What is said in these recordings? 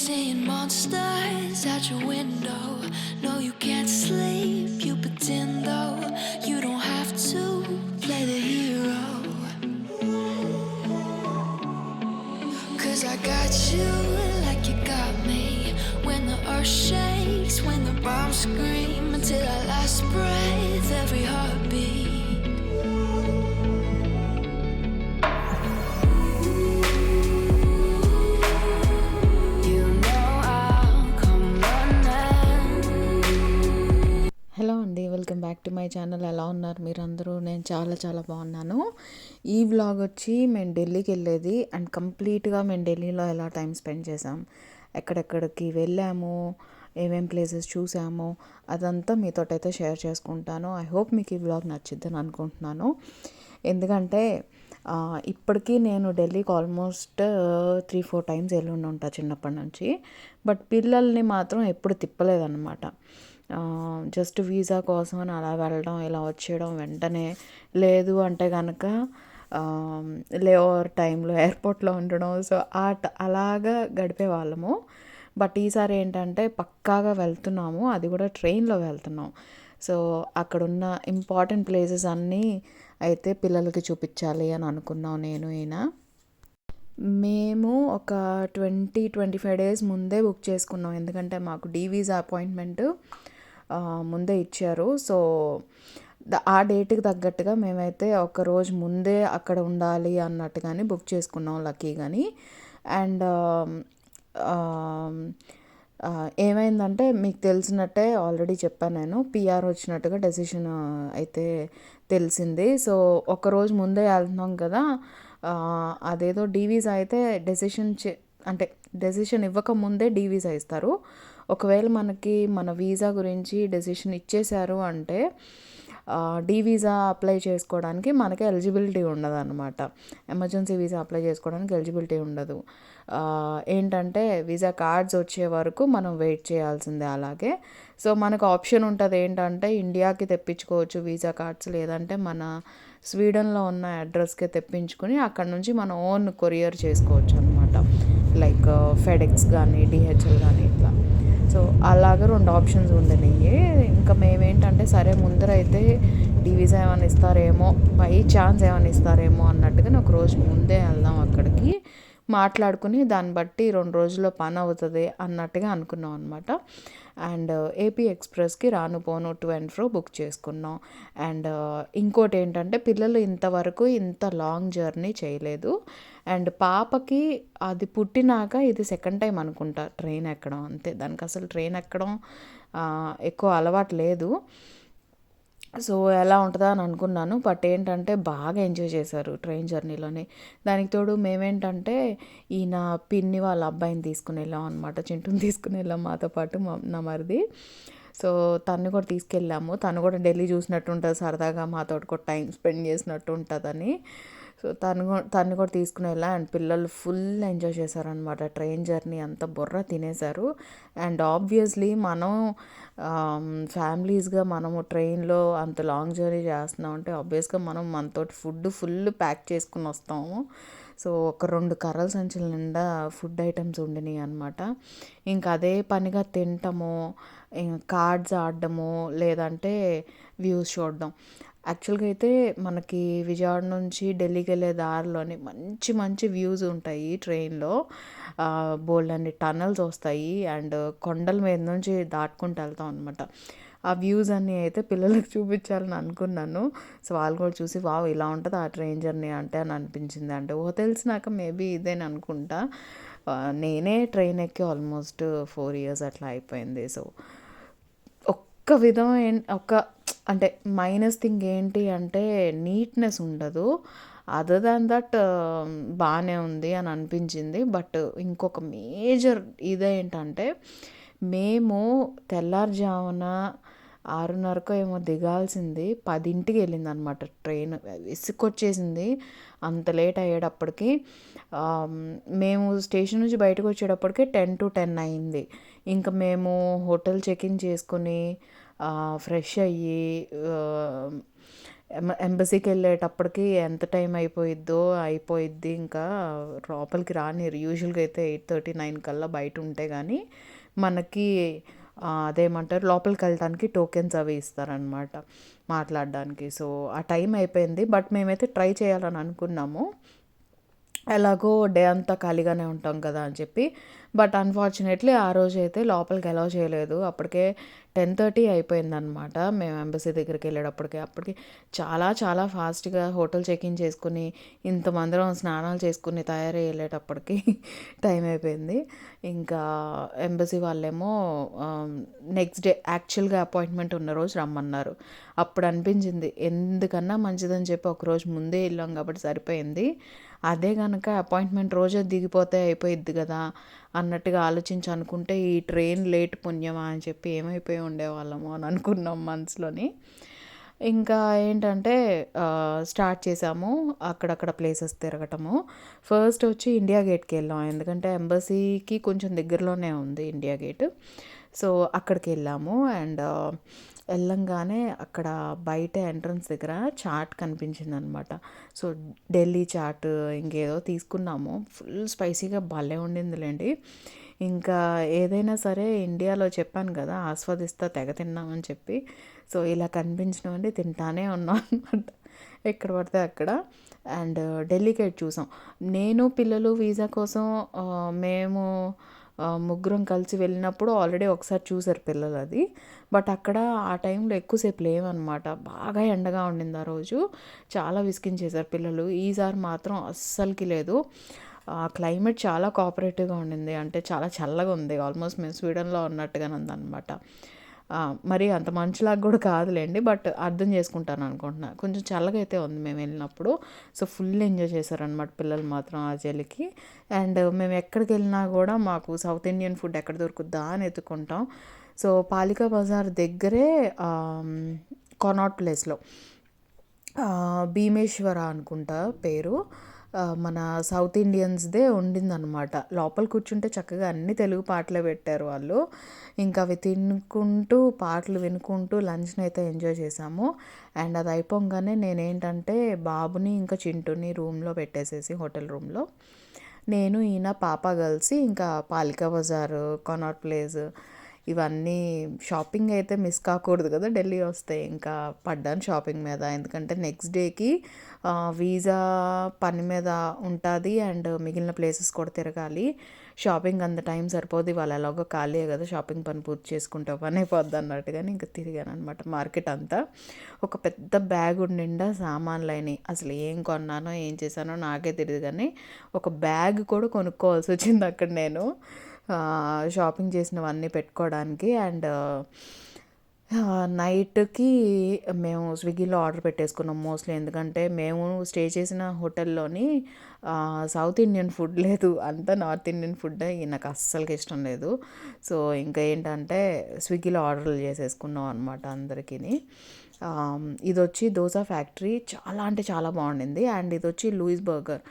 seeing monsters out your window. No, you can't sleep, you pretend though. You don't have to play the hero. 'Cause I got you like you got me. When the earth shakes, when the bombs scream, until our last breath, every heartbeat. Hello అండి, welcome back to my channel. ఎలా ఉన్నారు మీరందరూ? నేను చాలా చాలా బాగున్నాను. ఈ vlog వచ్చి మేము ఢిల్లీకి వెళ్ళేది అండ్ కంప్లీట్గా మేము ఢిల్లీలో ఎలా టైం స్పెండ్ చేసాం, ఎక్కడెక్కడికి వెళ్ళాము, ఏమేం ప్లేసెస్ చూసాము, అదంతా మీతోటైతే షేర్ చేసుకుంటాను. ఐ హోప్ మీకు ఈ వ్లాగ్ నచ్చిద్దని అనుకుంటున్నాను. ఎందుకంటే ఇప్పటికీ నేను ఢిల్లీకి ఆల్మోస్ట్ 3-4 టైమ్స్ వెళ్ళి ఉంటా చిన్నప్పటి నుంచి. బట్ పిల్లల్ని మాత్రం ఎప్పుడు తిప్పలేదన్నమాట. జస్ట్ వీసా కోసం అని అలా వెళ్ళడం, ఇలా వచ్చేయడం వెంటనే. లేదు అంటే కనుక లేఓవర్ టైంలో ఎయిర్పోర్ట్లో ఉండడం. సో అలాగా గడిపే వాళ్ళము. బట్ ఈసారి ఏంటంటే పక్కాగా వెళ్తున్నాము, అది కూడా ట్రైన్లో వెళ్తున్నాం. సో అక్కడున్న ఇంపార్టెంట్ ప్లేసెస్ అన్నీ అయితే పిల్లలకి చూపించాలి అని అనుకున్నాం నేను మేము ఒక 20-25 డేస్ ముందే బుక్ చేసుకున్నాం. ఎందుకంటే మాకు వీసా అపాయింట్మెంట్ ముందే ఇచ్చారు. సో ఆ డేట్కి తగ్గట్టుగా మేమైతే ఒక రోజు ముందే అక్కడ ఉండాలి అన్నట్టుగాని బుక్ చేసుకున్నాం లక్కీ కానీ. అండ్ ఏమైందంటే మీకు తెలిసినట్టే ఆల్రెడీ చెప్పాను, నేను పిఆర్ వచ్చినట్టుగా డెసిషన్ అయితే తెలిసింది. సో ఒకరోజు ముందే వెళ్తున్నాం కదా, అదేదో వీసా అయితే డెసిషన్ ఇవ్వకముందే వీసా ఇస్తారు. ఒకవేళ మనకి మన వీసా గురించి డెసిషన్ ఇచ్చేశారు అంటే వీసా అప్లై చేసుకోవడానికి మనకి ఎలిజిబిలిటీ ఉండదు అనమాట. ఎమర్జెన్సీ వీసా అప్లై చేసుకోవడానికి ఎలిజిబిలిటీ ఉండదు. ఏంటంటే వీసా కార్డ్స్ వచ్చే వరకు మనం వెయిట్ చేయాల్సిందే. అలాగే సో మనకు ఆప్షన్ ఉంటుంది ఏంటంటే ఇండియాకి తెప్పించుకోవచ్చు వీసా కార్డ్స్, లేదంటే మన స్వీడన్లో ఉన్న అడ్రస్కే తెప్పించుకొని అక్కడ నుంచి మన ఓన్ కొరియర్ చేసుకోవచ్చు అనమాట. లైక్ ఫెడెక్స్ కానీ డిహెచ్ఎల్ కానీ ఇట్లా. సో అలాగ 2 ఆప్షన్స్ ఉండనివి. ఇంకా మేమేంటంటే సరే ముందరైతే వీసా ఏమైనా ఇస్తారేమో, బై ఛాన్స్ ఏమైనా ఇస్తారేమో అన్నట్టుగా ఒకరోజు ముందే వెళ్దాం అక్కడికి, మాట్లాడుకుని దాన్ని బట్టి 2 రోజుల్లో పని అవుతుంది అన్నట్టుగా అనుకున్నాం అనమాట. అండ్ ఏపీ ఎక్స్ప్రెస్కి రాను పోను టు అండ్ ఫ్రో బుక్ చేసుకున్నాం. అండ్ ఇంకోటి ఏంటంటే పిల్లలు ఇంతవరకు ఇంత లాంగ్ జర్నీ చేయలేదు. అండ్ పాపకి అది పుట్టినాక ఇది సెకండ్ టైం అనుకుంటా ట్రైన్ ఎక్కడం. అంతే, దానికి అసలు ట్రైన్ ఎక్కడం ఎక్కువ అలవాటు లేదు. సో ఎలా ఉంటుందా అని అనుకున్నాను. బట్ ఏంటంటే బాగా ఎంజాయ్ చేశారు ట్రైన్ జర్నీలోని. దానికి తోడు మేమేంటంటే ఈయన పిన్ని వాళ్ళ అబ్బాయిని తీసుకుని వెళ్ళాం అనమాట. చింటూని తీసుకుని వెళ్ళాం మాతో పాటు, నా మరిది. సో తను కూడా తీసుకెళ్ళాము. తను కూడా ఢిల్లీ చూసినట్టు ఉంటుంది, సరదాగా మాతో కూడా టైం స్పెండ్ చేసినట్టు ఉంటుందని. సో తను కూడా తీసుకుని వెళ్ళా. అండ్ పిల్లలు ఫుల్ ఎంజాయ్ చేశారనమాట. ట్రైన్ జర్నీ అంతా బుర్ర తినేశారు. అండ్ ఆబ్వియస్లీ మనం ఫ్యామిలీస్గా మనము ట్రైన్లో అంత లాంగ్ జర్నీ చేస్తున్నాం అంటే ఆబ్వియస్గా మనం మనతోటి ఫుడ్ ఫుల్ ప్యాక్ చేసుకుని వస్తాము. సో ఒక 2 కర్రల సంచుల నిండా ఫుడ్ ఐటమ్స్ ఉండినాయి అనమాట. ఇంకా అదే పనిగా తింటము, కార్డ్స్ ఆడడము, లేదంటే వ్యూస్ చూడడం. యాక్చువల్గా అయితే మనకి విజయవాడ నుంచి ఢిల్లీకి వెళ్ళే దారిలోని మంచి మంచి వ్యూస్ ఉంటాయి ట్రైన్లో. బోల్డ్ అన్ని టనల్స్ వస్తాయి అండ్ కొండల మీద నుంచి దాటుకుంటూ వెళ్తాం అనమాట. ఆ వ్యూస్ అన్నీ అయితే పిల్లలకు చూపించాలని అనుకున్నాను. సో వాళ్ళు కూడా చూసి వావ్ ఇలా ఉంటుంది ఆ ట్రైన్ జర్నీ అంటే అని అనిపించింది. అంటే తెలిసినాక మేబీ ఇదేని అనుకుంటా. నేనే ట్రైన్ ఎక్కి ఆల్మోస్ట్ 4 years అట్లా అయిపోయింది. సో ఒక్క విధం అంటే మైనస్ థింగ్ ఏంటి అంటే నీట్నెస్ ఉండదు. అదర్ దాన్ దట్ బాగానే ఉంది అని అనిపించింది. బట్ ఇంకొక మేజర్ ఇదేంటంటే మేము తెల్లారుజామున 6:30కో ఏమో దిగాల్సింది, 10ంటికి వెళ్ళింది అనమాట ట్రైన్. విసుకొచ్చేసింది అంత లేట్ అయ్యేటప్పటికి. మేము స్టేషన్ నుంచి బయటకు వచ్చేటప్పటికి 10 to 10 అయింది. ఇంకా మేము హోటల్ చెక్ ఇన్ చేసుకుని ఫ్రెష్ అయ్యి ఎంబసీకి వెళ్ళేటప్పటికి ఎంత టైం అయిపోయిద్ది, ఇంకా లోపలికి రానిరు. యూజువల్గా అయితే 8:39 కల్లా బయట ఉంటే కానీ మనకి అదేమంటారు, లోపలికి వెళ్ళటానికి టోకెన్స్ అవి ఇస్తారనమాట మాట్లాడడానికి. సో ఆ టైం అయిపోయింది, బట్ మేమైతే ట్రై చేయాలని అనుకున్నాము, ఎలాగో డే అంతా ఖాళీగానే ఉంటాం కదా అని చెప్పి. బట్ అన్ఫార్చునేట్లీ ఆ రోజైతే లోపలికి అలౌ చేయలేదు. అప్పటికే 10:30 అయిపోయిందనమాట మేము ఎంబసీ దగ్గరికి వెళ్ళేటప్పటికి. అప్పటికి చాలా చాలా ఫాస్ట్గా హోటల్ చెక్ఇన్ చేసుకుని ఇంతమందిరం స్నానాలు చేసుకుని తయారై వెళ్ళేటప్పటికి టైం అయిపోయింది. ఇంకా ఎంబసీ వాళ్ళేమో నెక్స్ట్ డే యాక్చువల్గా అపాయింట్మెంట్ ఉన్న రోజు రమ్మన్నారు. అప్పుడు అనిపించింది ఎందుకన్నా మంచిదని చెప్పి ఒకరోజు ముందే వెళ్ళాం కాబట్టి సరిపోయింది. అదే కనుక అపాయింట్మెంట్ రోజే దిగిపోతే అయిపోయిద్ది కదా అన్నట్టుగా ఆలోచించి అనుకుంటే ఈ ట్రైన్ లేట్ పుణ్యమా అని చెప్పి ఏమైపోయి ఉండేవాళ్ళము అని అనుకున్నాం మనసులోని. ఇంకా ఏంటంటే స్టార్ట్ చేసాము అక్కడక్కడ ప్లేసెస్ తిరగటము. ఫస్ట్ వచ్చి ఇండియా గేట్కి వెళ్ళాం, ఎందుకంటే ఎంబసీకి కొంచెం దగ్గరలోనే ఉంది ఇండియా గేట్. సో అక్కడికి వెళ్ళాము. అండ్ వెళ్ళంగానే అక్కడ బయట ఎంట్రన్స్ దగ్గర చాట్ కనిపించింది అనమాట. సో ఢిల్లీ చాట్ ఇంకేదో తీసుకున్నాము. ఫుల్ స్పైసీగా భలే ఉండిందిలేండి. ఇంకా ఏదైనా సరే ఇండియాలో చెప్పాను కదా ఆస్వాదిస్తా తెగ తిన్నామని చెప్పి. సో ఇలా కనిపించినవన్నీ తింటానే ఉన్నాం అనమాట ఎక్కడ పడితే అక్కడ. అండ్ ఢిల్లీకి చూసాం, నేను పిల్లలు వీసా కోసం. మేము ముగ్గురం కలిసి వెళ్ళినప్పుడు ఆల్రెడీ ఒకసారి చూసారు పిల్లలు అది. బట్ అక్కడ ఆ టైంలో ఎక్కువసేపు లేవన్నమాట, బాగా ఎండగా ఉండింది ఆ రోజు, చాలా విసిగించేశారు పిల్లలు. ఈసారి మాత్రం అస్సలకి లేదు. క్లైమేట్ చాలా కోఆపరేటివ్గా ఉండింది, అంటే చాలా చల్లగా ఉంది, ఆల్మోస్ట్ మేము స్వీడన్లో ఉన్నట్టుగానే ఉందన్నమాట. మరి అంత మంచులాగా కూడా కాదులేండి, బట్ అర్థం చేసుకుంటాను అనుకుంటున్నా. కొంచెం చల్లగా అయితే ఉంది మేము వెళ్ళినప్పుడు. సో ఫుల్ ఎంజాయ్ చేశారనమాట పిల్లలు మాత్రం ఆ చలికి. అండ్ మేము ఎక్కడికి వెళ్ళినా కూడా మాకు సౌత్ ఇండియన్ ఫుడ్ ఎక్కడ దొరుకుద్దా అని ఎత్తుకుంటాం. సో పాలికా బజార్ దగ్గరే కొనాట్ ప్లేస్లో భీమేశ్వర అనుకుంటా పేరు, మన సౌత్ ఇండియన్స్దే ఉండిందనమాట. లోపల కూర్చుంటే చక్కగా అన్ని తెలుగు పాటలే పెట్టారు వాళ్ళు. ఇంకా అవి తినుకుంటూ పాటలు వినుకుంటూ లంచ్ని అయితే ఎంజాయ్ చేసాము. అండ్ అది అయిపోగానే నేనేంటంటే బాబుని ఇంకా చింటూని రూమ్లో పెట్టేసేసి హోటల్ రూమ్లో నేను ఈయన పాప కలిసి ఇంకా పాలికా బజార్, కొనాట్ ప్లేస్ ఇవన్నీ షాపింగ్ అయితే మిస్ కాకూడదు కదా ఢిల్లీ వస్తే. ఇంకా పడ్డాను షాపింగ్ మీద, ఎందుకంటే నెక్స్ట్ డేకి వీసా పని మీద ఉంటుంది అండ్ మిగిలిన ప్లేసెస్ కూడా తిరగాలి. షాపింగ్ అంత టైం సరిపోదు, వాళ్ళు ఎలాగో ఖాళీ కదా, షాపింగ్ పని పూర్తి చేసుకుంటే పని అయిపోద్ది అన్నట్టుగానే ఇంకా తిరిగాను అనమాట మార్కెట్ అంతా. ఒక పెద్ద బ్యాగ్ నిండా సామాన్లు అయినాయి. అసలు ఏం కొన్నానో ఏం చేశానో నాకే తెలియదు, కానీ ఒక బ్యాగ్ కూడా కొనుక్కోవాల్సి వచ్చింది అక్కడ నేను షాపింగ్ చేసినవన్నీ పెట్టుకోవడానికి. అండ్ నైట్కి మేము స్విగ్గీలో ఆర్డర్ పెట్టేసుకున్నాం మోస్ట్లీ, ఎందుకంటే మేము స్టే చేసిన హోటల్లోని సౌత్ ఇండియన్ ఫుడ్ లేదు, అంతా నార్త్ ఇండియన్ ఫుడ్ నాకు అస్సలకి ఇష్టం లేదు. సో ఇంకా ఏంటంటే స్విగ్గీలో ఆర్డర్లు చేసేసుకున్నాం అనమాట అందరికీ. ఇది వచ్చి దోస ఫ్యాక్టరీ, చాలా అంటే చాలా బాగుండింది. అండ్ ఇది వచ్చి లూయిస్ బర్గర్,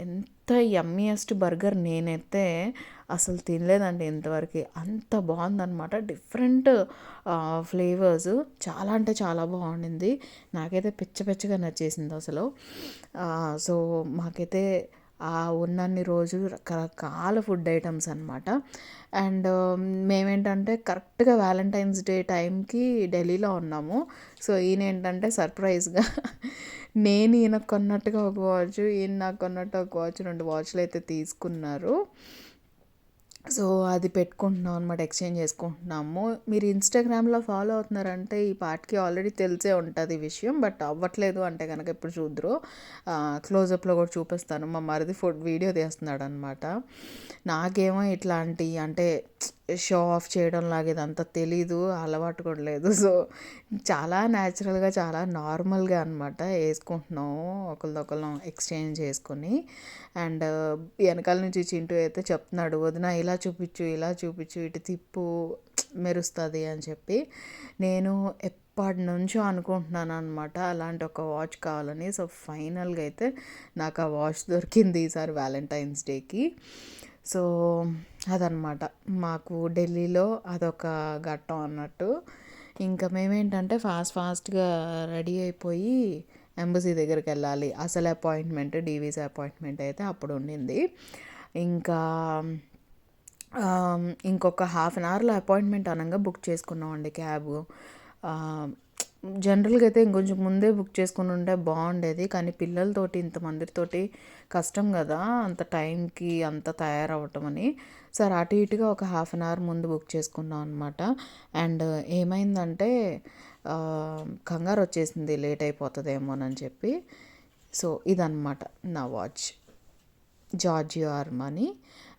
ఎంత యమ్మీయెస్ట్ బర్గర్ నేనైతే అసలు తినలేదండి ఇంతవరకు, అంత బాగుందన్నమాట. డిఫరెంట్ ఫ్లేవర్స్, చాలా అంటే చాలా బాగుండింది. నాకైతే పిచ్చగా నచ్చేసింది అసలు. సో మాకైతే ఉన్నన్ని రోజులు రకరకాల ఫుడ్ ఐటమ్స్ అనమాట. అండ్ మేమేంటంటే కరెక్ట్గా వ్యాలంటైన్స్ డే టైంకి ఢిల్లీలో ఉన్నాము. సో ఈయన ఏంటంటే సర్ప్రైజ్గా నేను ఈయనకు కొన్నట్టుగా ఒక వాచ్, ఈయన నాకు కొన్నట్టు ఒక వాచ్, 2 వాచ్లు అయితే తీసుకున్నారు. సో అది పెట్టుకుంటున్నాం అనమాట, ఎక్స్చేంజ్ చేసుకుంటున్నాము. మీరు ఇన్స్టాగ్రామ్లో ఫాలో అవుతున్నారంటే ఈ పార్ట్కి ఆల్రెడీ తెలిసే ఉంటుంది ఈ విషయం, బట్ అవ్వట్లేదు అంటే కనుక ఇప్పుడు చూద్దరు. క్లోజప్లో కూడా చూపిస్తాను. మా మరిది వీడియో తీస్తున్నాడు అనమాట. నాకేమో ఇట్లాంటి అంటే షో ఆఫ్ చేయడం లాగా ఇదంతా తెలీదు, అలవాటు కూడా లేదు. సో చాలా న్యాచురల్గా చాలా నార్మల్గా అనమాట వేసుకుంటున్నాము, ఒకళ్ళదొకళ్ళం ఎక్స్చేంజ్ చేసుకొని. అండ్ వెనకాల నుంచి చింటూ అయితే చెప్తున్నాడు, వదిన ఇలా చూపించు ఇలా చూపించు, ఇటు తిప్పు మెరుస్తుంది అని చెప్పి. నేను ఎప్పటి నుంచో అనుకుంటున్నాను అనమాట అలాంటి ఒక వాచ్ కావాలని. సో ఫైనల్గా అయితే నాకు ఆ వాచ్ దొరికింది ఈసారి వ్యాలంటైన్స్ డేకి. సో అదనమాట మాకు ఢిల్లీలో అదొక ఘట్టం అన్నట్టు. ఇంకా మేమేంటంటే ఫాస్ట్గా రెడీ అయిపోయి ఎంబసీ దగ్గరికి వెళ్ళాలి. అసలు అపాయింట్మెంట్ డీవీసా అపాయింట్మెంట్ అయితే అప్పుడు ఉండింది. ఇంకా ఇంకొక హాఫ్ అన్ అవర్లో అపాయింట్మెంట్ అనగా బుక్ చేసుకున్నామండి క్యాబు. జనరల్గా అయితే ఇంకొంచెం ముందే బుక్ చేసుకుని ఉంటే బాగుండేది, కానీ పిల్లలతోటి ఇంతమందితోటి కష్టం కదా అంత టైంకి అంత తయారవటం అని. సరే అటు ఇటుగా ఒక హాఫ్ అన్ అవర్ ముందు బుక్ చేసుకున్నాం అనమాట. అండ్ ఏమైందంటే కంగారు వచ్చేసింది లేట్ అయిపోతుందేమోనని చెప్పి. సో ఇదన్నమాట నా వాచ్, జార్జియో ఆర్మానీ.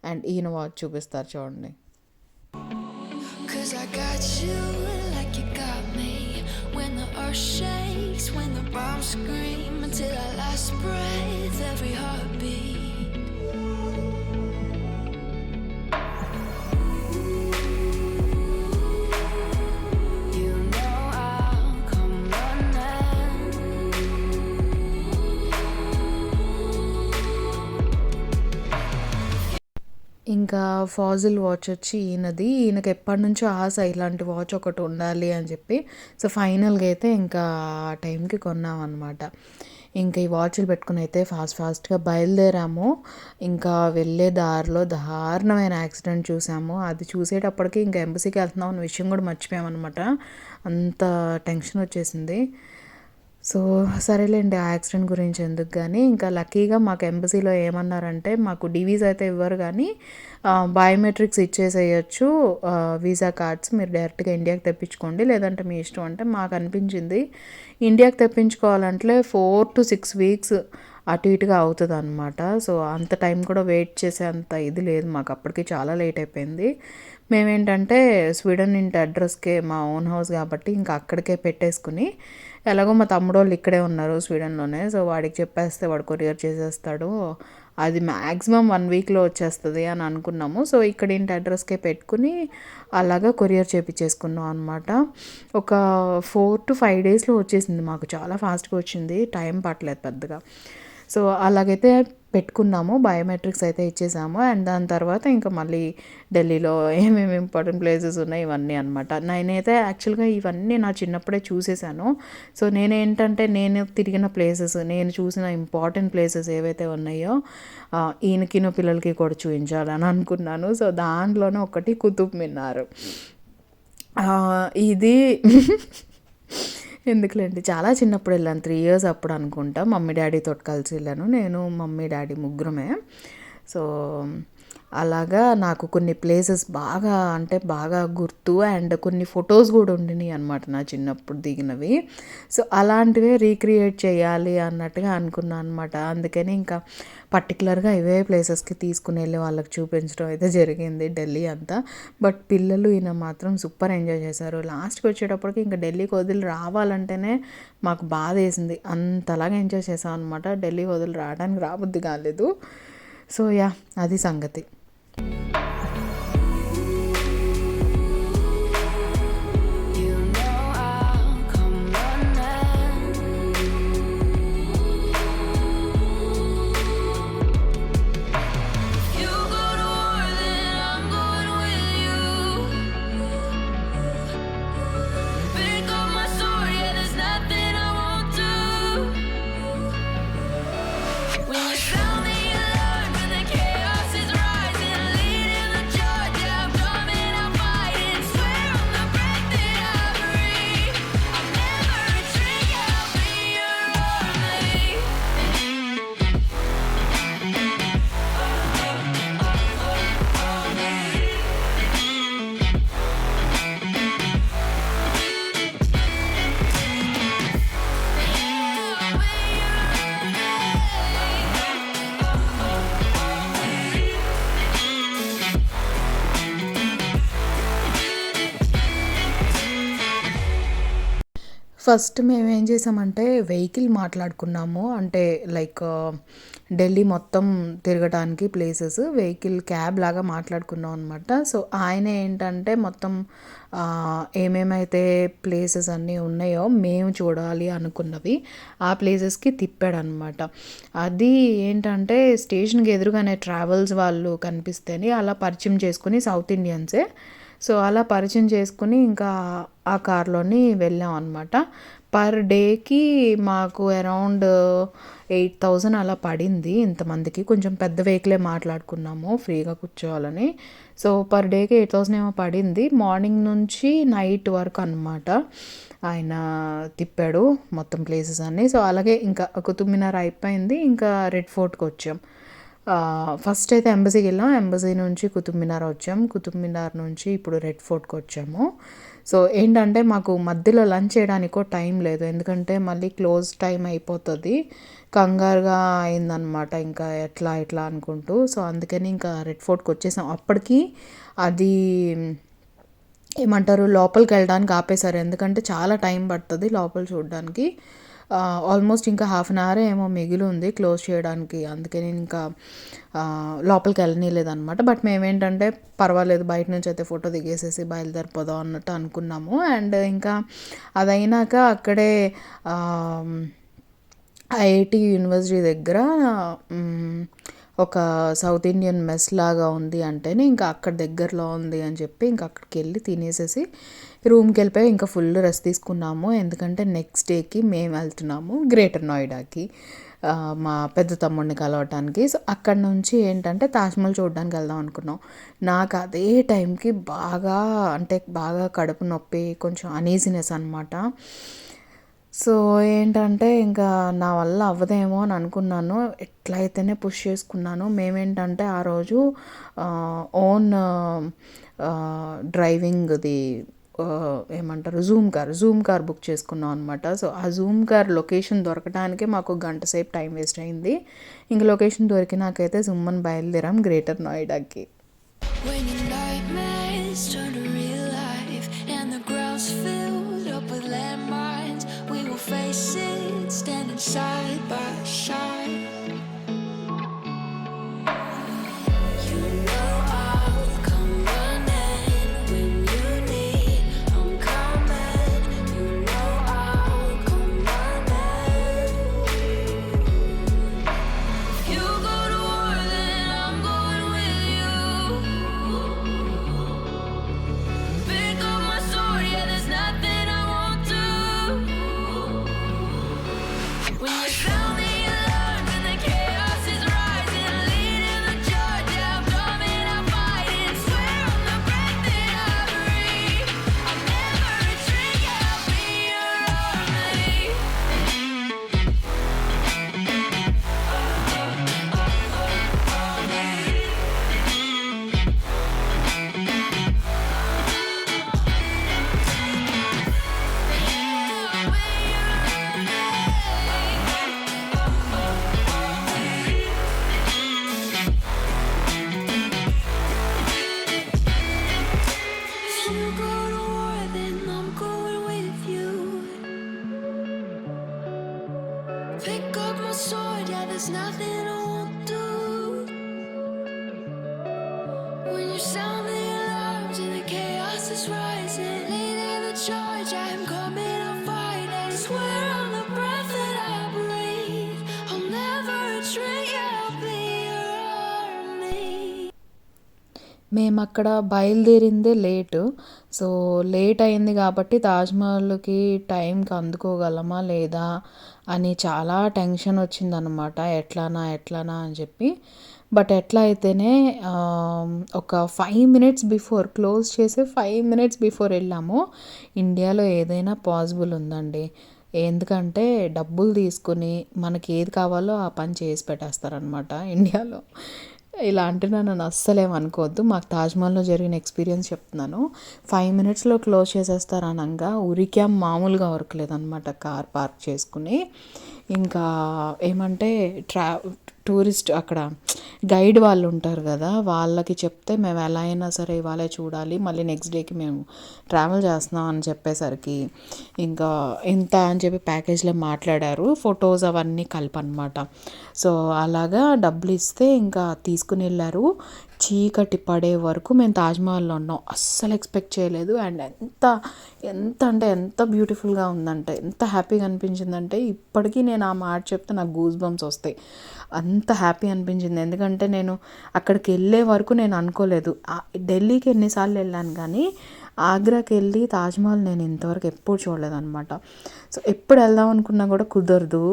అండ్ ఈయన వాచ్ చూపిస్తారు చూడండి. 'Cause I got you like you got me. When the earth shakes, when the bombs scream, until our last breath, every heartbeat. You know I'll come running. ఇంకా Faasil watch వచ్చి ఈయనకి ఎప్పటి నుంచో ఆశ ఇలాంటి watch ఒకటి ఉండాలి అని చెప్పి. సో ఫైనల్గా అయితే ఇంకా ఆ టైంకి కొన్నామన్నమాట. ఇంకా ఈ వాచ్లు పెట్టుకుని అయితే ఫాస్ట్గా బయలుదేరాము. ఇంకా వెళ్ళే దారిలో దారుణమైన యాక్సిడెంట్ చూసాము. అది చూసేటప్పటికి ఇంకా ఎంబసీకి వెళ్తున్నాం అన్న విషయం కూడా మర్చిపోయామన్నమాట. అంత టెన్షన్ వచ్చేసింది. సో సరేలేండి, ఆ యాక్సిడెంట్ గురించి ఎందుకు కానీ. ఇంకా లక్కీగా మాకు ఎంబసీలో ఏమన్నారంటే మాకు డీవీసా అయితే ఇవ్వరు కానీ బయోమెట్రిక్స్ ఇచ్చేసేయచ్చు, వీసా కార్డ్స్ మీరు డైరెక్ట్గా ఇండియాకి తెప్పించుకోండి, లేదంటే మీ ఇష్టం. అంటే మాకు అనిపించింది ఇండియాకి తెప్పించుకోవాలంటే 4 to 6 వీక్స్ అటు ఇటుగా అవుతుంది అనమాట. సో అంత టైం కూడా వెయిట్ చేసే అంత ఇది లేదు మాకు, అప్పటికి చాలా లేట్ అయిపోయింది. మేమేంటంటే స్వీడన్ ఇంటి అడ్రస్కే, మా ఓన్ హౌస్ కాబట్టి ఇంకా అక్కడికే పెట్టేసుకుని, ఎలాగో మా తమ్ముడు వాళ్ళు ఇక్కడే ఉన్నారు స్వీడన్లోనే, సో వాడికి చెప్పేస్తే వాడు కొరియర్ చేసేస్తాడు, అది మ్యాక్సిమం 1 వీక్లో వచ్చేస్తుంది అని అనుకున్నాము. సో ఇక్కడ ఇంటి అడ్రస్కే పెట్టుకుని అలాగా కొరియర్ చేపించేసుకున్నాం అనమాట. ఒక 4 to 5 డేస్లో వచ్చేసింది, మాకు చాలా ఫాస్ట్గా వచ్చింది, టైం పట్టలేదు పెద్దగా. సో అలాగైతే పెట్టుకున్నాము, బయోమెట్రిక్స్ అయితే ఇచ్చేసాము. అండ్ దాని తర్వాత ఇంకా మళ్ళీ ఢిల్లీలో ఏమేమి ఇంపార్టెంట్ ప్లేసెస్ ఉన్నాయి ఇవన్నీ అనమాట. నేనైతే యాక్చువల్గా ఇవన్నీ నా చిన్నప్పుడే చూసేసాను. సో నేను తిరిగిన ప్లేసెస్, నేను చూసిన ఇంపార్టెంట్ ప్లేసెస్ ఏవైతే ఉన్నాయో ఈయనకిను పిల్లలకి కూడా చూపించాలని అనుకున్నాను. సో దాంట్లోనే ఒకటి కుతుబ్ మినార్. ఇది ఎందుకులేండి, చాలా చిన్నప్పుడు వెళ్ళాను, 3 years అప్పుడు అనుకుంటా. మమ్మీ డాడీతో కలిసి వెళ్ళాను, నేను మమ్మీ డాడీ ముగ్గురమే. సో అలాగా నాకు కొన్ని ప్లేసెస్ బాగా గుర్తు, అండ్ కొన్ని ఫొటోస్ కూడా ఉండినాయి అనమాట నా చిన్నప్పుడు దిగినవి. సో అలాంటివే రీక్రియేట్ చేయాలి అన్నట్టుగా అనుకున్నాను అనమాట. అందుకని ఇంకా పర్టికులర్గా ఇవే ప్లేసెస్కి తీసుకుని వెళ్ళి వాళ్ళకి చూపించడం అయితే జరిగింది ఢిల్లీ అంతా. బట్ పిల్లలు ఈయన మాత్రం సూపర్ ఎంజాయ్ చేశారు. లాస్ట్కి వచ్చేటప్పటికి ఇంకా ఢిల్లీకి వదిలి రావాలంటేనే మాకు బాధ వేసింది, అంతలాగా ఎంజాయ్ చేసాం అనమాట. ఢిల్లీ వదిలి రావడానికి రాబుద్ది కాలేదు. సో అది సంగతి. ఫస్ట్ మేము ఏం చేసామంటే వెహికల్ మాట్లాడుకున్నాము, అంటే లైక్ ఢిల్లీ మొత్తం తిరగడానికి ప్లేసెస్ వెహికల్ క్యాబ్ లాగా మాట్లాడుకున్నాం అనమాట. సో ఆయన ఏంటంటే మొత్తం ఏమేమైతే ప్లేసెస్ అన్నీ ఉన్నాయో మేము చూడాలి అనుకున్నవి ఆ ప్లేసెస్కి తిప్పాడనమాట. అది ఏంటంటే స్టేషన్కి ఎదురుగానే ట్రావెల్స్ వాళ్ళు కనిపిస్తేనే అలా పరిచయం చేసుకుని, సౌత్ ఇండియన్సే. సో అలా పరిచయం చేసుకుని ఇంకా ఆ కార్లోని వెళ్ళాం అనమాట. పర్ డేకి మాకు అరౌండ్ 8,000 అలా పడింది ఇంతమందికి. కొంచెం పెద్ద వెహికలే మాట్లాడుకున్నాము ఫ్రీగా కూర్చోవాలని. సో పర్ డేకి 8,000 ఏమో పడింది. మార్నింగ్ నుంచి నైట్ వరకు అనమాట ఆయన తిప్పాడు మొత్తం ప్లేసెస్ అన్నీ. సో అలాగే ఇంకా కుతుబ్ మినార్ అయిపోయింది, ఇంకా రెడ్ ఫోర్ట్కి వచ్చాం. ఫస్ట్ అయితే ఎంబసీకి వెళ్ళాం, ఎంబసీ నుంచి కుతుబ్ మినార్ వచ్చాం, కుతుబ్ మినార్ నుంచి ఇప్పుడు రెడ్ ఫోర్ట్కి వచ్చాము. సో ఏంటంటే మాకు మధ్యలో లంచ్ చేయడానికో టైం లేదు, ఎందుకంటే మళ్ళీ క్లోజ్ టైం అయిపోతుంది. కంగారుగా అయిందనమాట, ఇంకా ఎట్లా అనుకుంటూ. సో అందుకని ఇంకా రెడ్ ఫోర్ట్కి వచ్చేసాం. అప్పటికి అది ఏమంటారు, లోపలికి వెళ్ళడానికి ఆపేశారు, ఎందుకంటే చాలా టైం పడుతుంది లోపల చూడడానికి. ఆల్మోస్ట్ ఇంకా హాఫ్ అన్ అవర్ ఏమో మిగిలి ఉంది క్లోజ్ చేయడానికి. అందుకే నేను ఇంకా లోపలికి వెళ్ళనీయలేదన్నమాట. బట్ మేమేంటంటే పర్వాలేదు బయట నుంచి అయితే ఫోటో దిగేసేసి బయలుదేరిపోదాం అన్నట్టు అనుకున్నాము. అండ్ ఇంకా అదైనాక అక్కడే ఐఐటి యూనివర్సిటీ దగ్గర ఒక సౌత్ ఇండియన్ మెస్ లాగా ఉంది అంటేనే ఇంకా అక్కడ దగ్గరలో ఉంది అని చెప్పి ఇంకా అక్కడికి వెళ్ళి తినేసేసి రూమ్కి వెళ్ళిపోయి ఇంకా ఫుల్ రెస్ట్ తీసుకున్నాము. ఎందుకంటే నెక్స్ట్ డేకి మేము వెళ్తున్నాము గ్రేటర్ నోయిడాకి మా పెద్ద తమ్ముడిని కలవటానికి. సో అక్కడ నుంచి ఏంటంటే తాజ్మహల్ చూడడానికి వెళ్దాం అనుకున్నాం. నాకు అదే టైంకి బాగా కడుపు నొప్పి, కొంచెం అనీజినెస్ అనమాట. సో ఏంటంటే ఇంకా నా వల్ల అవ్వదేమో అని అనుకున్నాను, ఎట్లయితేనే పుష్ చేసుకున్నాను. మేమేంటంటే ఆ రోజు ఓన్ డ్రైవింగ్ది ఏమంటారు జూమ్ కార్ బుక్ చేసుకున్నాం అనమాట. సో ఆ జూమ్ కార్ లొకేషన్ దొరకడానికే మాకు గంట సేపు టైం వేస్ట్ అయింది. ఇంక లొకేషన్ దొరికినాకైతే జుమ్మని బయలుదేరాం greater నోయిడాకి. Face it, standing side by side. You know I'll come running when you need. I'm coming. You know I'll come running. If you go to war, then I'm going with you. Pick up my sword, yeah, there's nothing I won't do. When you sound the alarm and the chaos is rising, leading the charge, yeah, I'm coming, I'm fighting. Swear on the breath that I breathe, I'll never retreat, yeah, I'll be your army. If you go to war, then I'm going with you. Pick up my sword, yeah, there's nothing I won't do. When you sound the alarms and the chaos is rising, leading the charge, I'm coming, I'm fighting. Swear on the breath that I breathe, I'll never retreat, yeah, I'll be your army. మేము అక్కడ బయలుదేరిందే late. So late అయింది కాబట్టి తాజ్మహల్కి టైంకి అందుకోగలమా లేదా అని చాలా tension వచ్చిందనమాట, ఎట్లానా అని చెప్పి. బట్ ఎట్లా అయితేనే ఒక 5 minutes బిఫోర్, క్లోజ్ చేసే 5 minutes బిఫోర్ వెళ్ళాము. ఇండియాలో ఏదైనా పాసిబుల్ ఉందండి, ఎందుకంటే డబ్బులు తీసుకుని మనకి ఏది కావాలో ఆ పని చేసి పెట్టేస్తారనమాట ఇండియాలో. ఇలా అంటున్నా నన్ను అస్సలేమనుకోవద్దు, మాకు తాజ్మహల్లో జరిగిన ఎక్స్పీరియన్స్ చెప్తున్నాను. 5 minutesలో క్లోజ్ చేసేస్తారు అనగా ఉరికాం, మామూలుగా ఉరకలేదనమాట. కార్ పార్క్ చేసుకుని ఇంకా ఏమంటే టూరిస్ట్ అక్కడ గైడ్ వాళ్ళు ఉంటారు కదా, వాళ్ళకి చెప్తే మేము ఎలా అయినా సరే ఇవాళే చూడాలి, మళ్ళీ నెక్స్ట్ డేకి మేము ట్రావెల్ చేస్తున్నాం అని చెప్పేసరికి ఇంకా ఇంత అని చెప్పి ప్యాకేజ్లో మాట్లాడారు, ఫొటోస్ అవన్నీ కలపనమాట. సో అలాగా డబ్బులు ఇస్తే ఇంకా తీసుకుని వెళ్ళారు. చీకటి పడే వరకు మేము తాజ్మహల్లో ఉన్నాం, అస్సలు ఎక్స్పెక్ట్ చేయలేదు. అండ్ ఎంత బ్యూటిఫుల్గా ఉందంటే, ఎంత హ్యాపీగా అనిపించిందంటే, ఇప్పటికీ నేను ఆ మాట చెప్తే నాకు గూస్ బంప్స్ వస్తాయి. అంత హ్యాపీ అనిపించింది. ఎందుకంటే నేను అక్కడికి వెళ్ళే వరకు నేను అనుకోలేదు. ఢిల్లీకి ఎన్నిసార్లు వెళ్ళాను కానీ ఆగ్రాకి వెళ్ళి తాజ్మహల్ నేను ఇంతవరకు ఎప్పుడు చూడలేదన్నమాట. సో ఎప్పుడు వెళ్దాం అనుకున్నా కూడా కుదరదు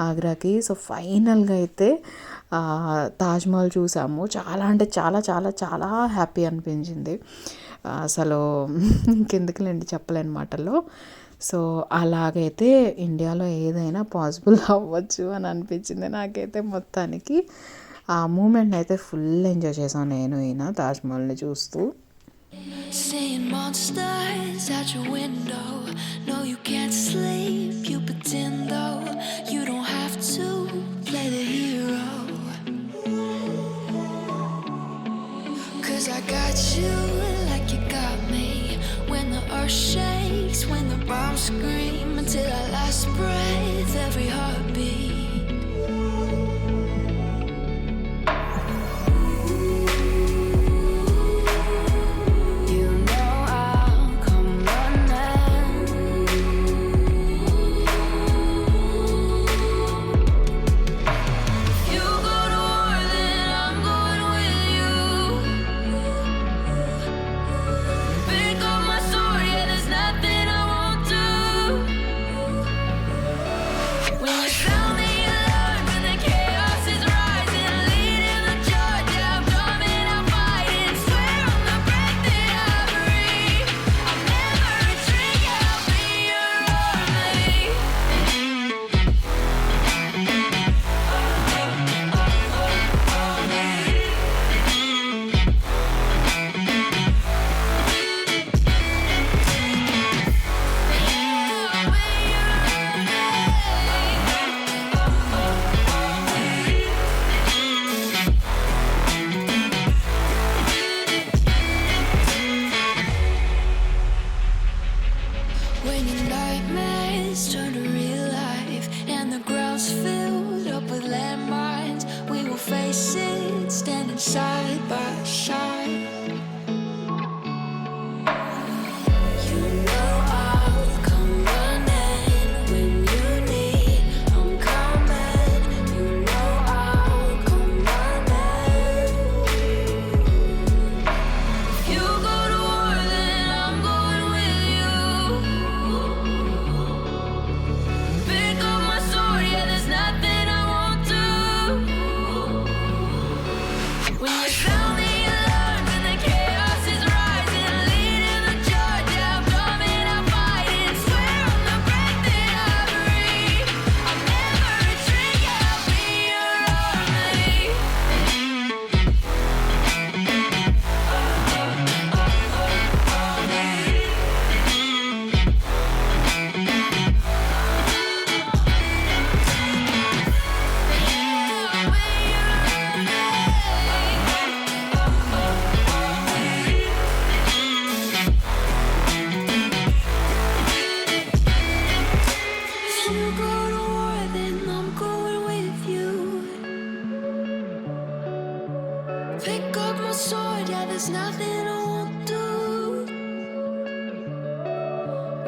ఆగ్రాకి. సో ఫైనల్గా అయితే తాజ్మహల్ చూసాము. చాలా అంటే చాలా చాలా చాలా హ్యాపీ అనిపించింది. అసలు ఇంకెందుకులేండి చెప్పలేని మాటల్లో. సో అలాగైతే ఇండియాలో ఏదైనా పాసిబుల్ అవ్వచ్చు అని అనిపించింది నాకైతే మొత్తానికి. ఆ మూమెంట్ని అయితే ఫుల్ ఎంజాయ్ చేశాను నేను తాజ్మహల్ని చూస్తూ. Seeing monsters out your window. No, you can't sleep, you pretend though. You don't have to play the hero. 'Cause I got you like you got me. When the earth shakes, when the bombs scream, until our last breath, every heartbeat. When your nightmares turn to real life and the ground's filled up with landmines, we will face it standing side by side. You know I'll come running when you need. I'm coming. You know I'll come running. You go to war, then I'm going with you. Pick up my sword, yeah, there's nothing I won't do. When you sound the alarm and the chaos is rising, leading the charge, yeah, I'm coming, I'm fighting. Swear on the breath that I breathe, I'll never retreat, yeah, I'll be your army. If you go to war, then I'm going with you. Pick up my sword, yeah, there's nothing I won't do.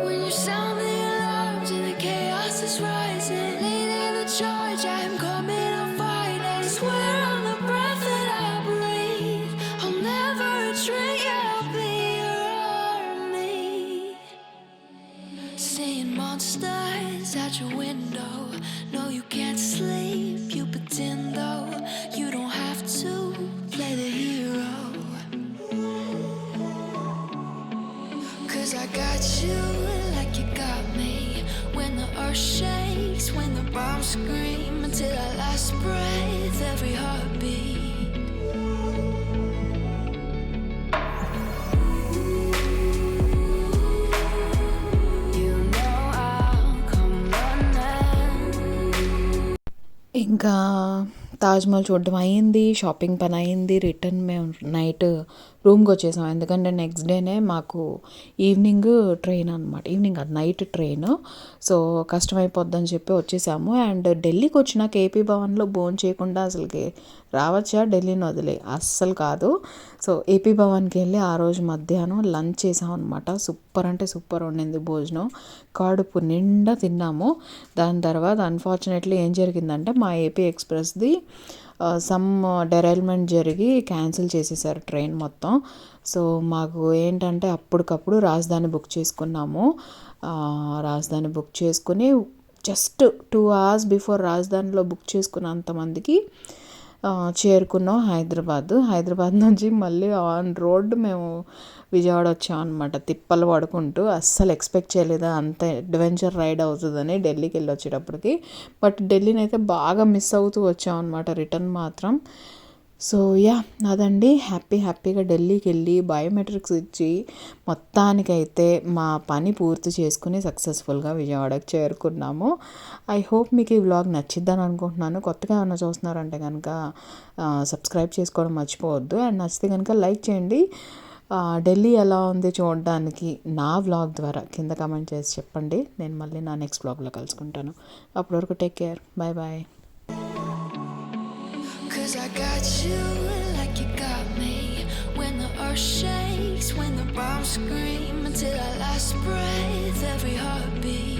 When you sound the alarms and the chaos is rising, leading the charge, I'm coming, I'm fighting. Swear on the breath that I breathe, I'll never retreat, yeah, I'll be your army. Seeing monsters out your window. No, you can't sleep, you pretend though. You don't have to play the hero. 'Cause I got you like you got me. When the earth shakes, when the bombs scream, until our last breath, every heartbeat. You know I'll come running. ఇంకా తాజ్మహల్ చూడడం అయింది, shopping పని అయింది. Return మేము night రూమ్కి వచ్చేసాం. ఎందుకంటే next డేనే మాకు ఈవినింగ్ ట్రైన్ అనమాట. ఈవినింగ్ అది నైట్ ట్రైన్. సో కష్టమైపోద్దని చెప్పి వచ్చేసాము. అండ్ ఢిల్లీకి వచ్చినాక ఏపీ భవన్లో భోజనం చేయకుండా అసలుకి రావచ్చా ఢిల్లీని వదిలే? అస్సలు కాదు. సో ఏపీ భవన్కి వెళ్ళి ఆ రోజు మధ్యాహ్నం లంచ్ చేసాం అనమాట. సూపర్ అంటే సూపర్ ఉండింది భోజనం. కడుపు నిండా తిన్నాము. దాని తర్వాత అన్ఫార్చునేట్లీ ఏం జరిగిందంటే మా ఏపీ ఎక్స్ప్రెస్ది సమ్ డెరైల్మెంట్ జరిగి క్యాన్సిల్ చేసేసారు ట్రైన్ మొత్తం. సో మాకు ఏంటంటే అప్పటికప్పుడు రాజధాని బుక్ చేసుకున్నాము. రాజధాని బుక్ చేసుకుని జస్ట్ 2 hours బిఫోర్ రాజధానిలో బుక్ చేసుకున్నంతమందికి చేరుకున్నాం హైదరాబాద్ నుంచి మళ్ళీ ఆన్ రోడ్ మేము విజయవాడ వచ్చాం అనమాట. తిప్పలు పడుకుంటూ. అస్సలు ఎక్స్పెక్ట్ చేయలేదు అంత అడ్వెంచర్ రైడ్ అవుతుందని ఢిల్లీకి వెళ్ళి వచ్చేటప్పటికి. బట్ ఢిల్లీని అయితే బాగా మిస్ అవుతూ వచ్చాం అనమాట రిటర్న్ మాత్రం. సో యా అదండి, హ్యాపీగా ఢిల్లీకి వెళ్ళి బయోమెట్రిక్స్ ఇచ్చి మొత్తానికైతే మా పని పూర్తి చేసుకుని సక్సెస్ఫుల్గా విజయవాడకి చేరుకున్నాము. ఐ హోప్ మీకు ఈ వ్లాగ్ నచ్చిద్దని అనుకుంటున్నాను. కొత్తగా ఏమైనా చూస్తున్నారంటే కనుక సబ్స్క్రైబ్ చేసుకోవడం మర్చిపోవద్దు. అండ్ నచ్చితే కనుక లైక్ చేయండి. ఢిల్లీ ఎలా ఉంది చూడడానికి నా వ్లాగ్ ద్వారా కింద కామెంట్ చేసి చెప్పండి. నేను మళ్ళీ నా నెక్స్ట్ వ్లాగ్లో కలుసుకుంటాను. అప్పటి వరకు take care. Bye. 'Cause I got you like you got me. When the earth shakes, when the bombs scream, until our last breath, every heartbeat.